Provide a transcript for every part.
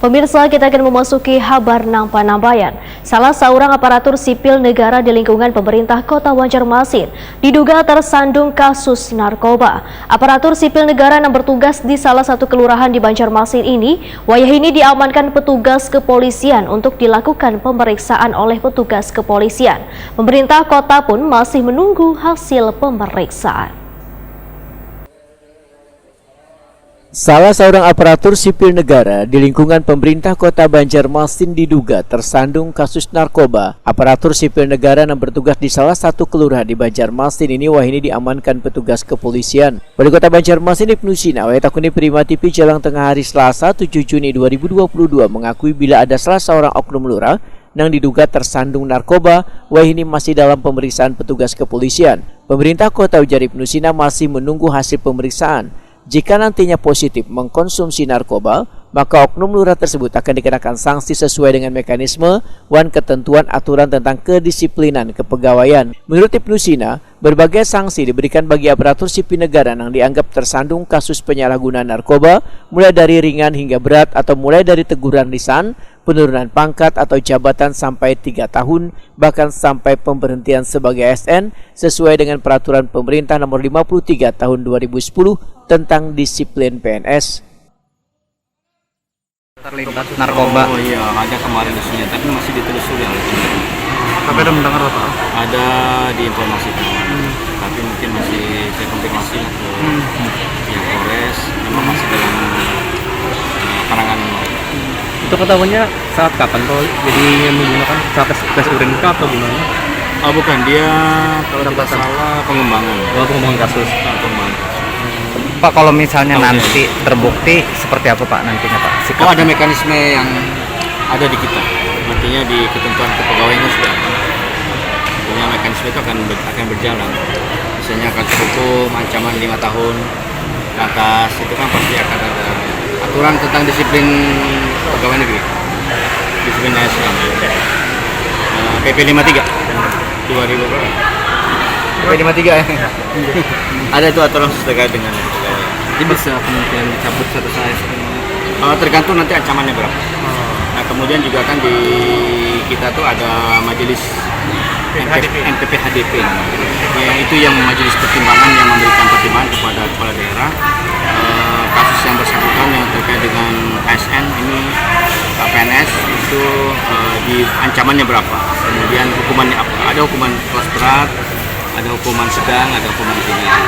Pemirsa, kita akan memasuki kabar nang Panambayan. Salah seorang aparatur sipil negara di lingkungan pemerintah Kota Banjarmasin diduga tersandung kasus narkoba. Aparatur sipil negara yang bertugas di salah satu kelurahan di Banjarmasin ini, wayahini diamankan petugas kepolisian untuk dilakukan pemeriksaan oleh petugas kepolisian. Pemerintah kota pun masih menunggu hasil pemeriksaan. Salah seorang aparatur sipil negara di lingkungan pemerintah Kota Banjarmasin diduga tersandung kasus narkoba. Aparatur sipil negara yang bertugas di salah satu kelurahan di Banjarmasin ini wahini diamankan petugas kepolisian. Wali Kota Banjarmasin Ibnu Sina, Takuni Prima TV Jalang Tengah hari Selasa 7 Juni 2022 mengakui bila ada salah seorang oknum lurah yang diduga tersandung narkoba, wahini masih dalam pemeriksaan petugas kepolisian. Pemerintah Kota ujar Ibnu Sina masih menunggu hasil pemeriksaan. Jika nantinya positif mengkonsumsi narkoba, maka oknum lurah tersebut akan dikenakan sanksi sesuai dengan mekanisme dan ketentuan aturan tentang kedisiplinan kepegawaian. Menurut Ibnu Sina, berbagai sanksi diberikan bagi aparatur sipil negara yang dianggap tersandung kasus penyalahgunaan narkoba, mulai dari ringan hingga berat atau mulai dari teguran lisan, penurunan pangkat atau jabatan sampai 3 tahun, bahkan sampai pemberhentian sebagai ASN sesuai dengan peraturan pemerintah nomor 53 tahun 2010 tentang disiplin PNS. Terlibat narkoba. Oh iya, ada kemarin isunya, tapi masih ditelusuri oleh tim. Tapi ada mendengar apa? Ada diinformasikan, tapi mungkin masih saya konfirmasi ke pihak Polres, memang masih dalam penanganan. Itu ketahuannya saat kapan kok jadi menggunakan saat tes urin kah atau gimana? Oh bukan, dia kalau tidak salah pengembangan. Oh, pengembangan kasus. Pengembangan. Pak, kalau misalnya nanti terbukti seperti apa Pak nantinya Pak? Oh, ada mekanisme yang ada di kita, artinya di ketentuan kepegawaian sudah ada. Artinya mekanisme itu akan berjalan. Misalnya akan terhukum ancaman 5 tahun ke atas, itu kan pasti akan ada aturan tentang disiplin pegawai negeri, disiplin ASN. PP 53 2000 berapa? PP 53 ya. Ada itu aturan terkait dengan pegawai. Jadi bisa kemudian dicabut status ASN? Tergantung nanti ancamannya berapa. Nah kemudian juga kan di kita tuh ada majelis MPP HDP, yang itu yang majelis pertimbangan yang memberikan pertimbangan kepada kepala daerah kasus yang bersangkutan yang terkait dengan ASN ini PNS itu di ancamannya berapa, kemudian hukumannya apa. Ada hukuman kelas berat, ada hukuman sedang, ada hukuman ringan.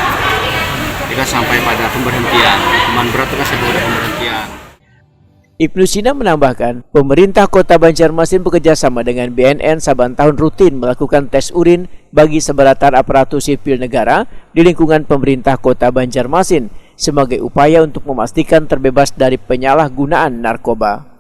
Kita sampai pada pemberhentian. Hukuman berat itu kan sampai pada pemberhentian. Ibnu Sina menambahkan, pemerintah Kota Banjarmasin bekerjasama dengan BNN saban tahun rutin melakukan tes urin bagi sebaratan aparatur sipil negara di lingkungan pemerintah Kota Banjarmasin sebagai upaya untuk memastikan terbebas dari penyalahgunaan narkoba.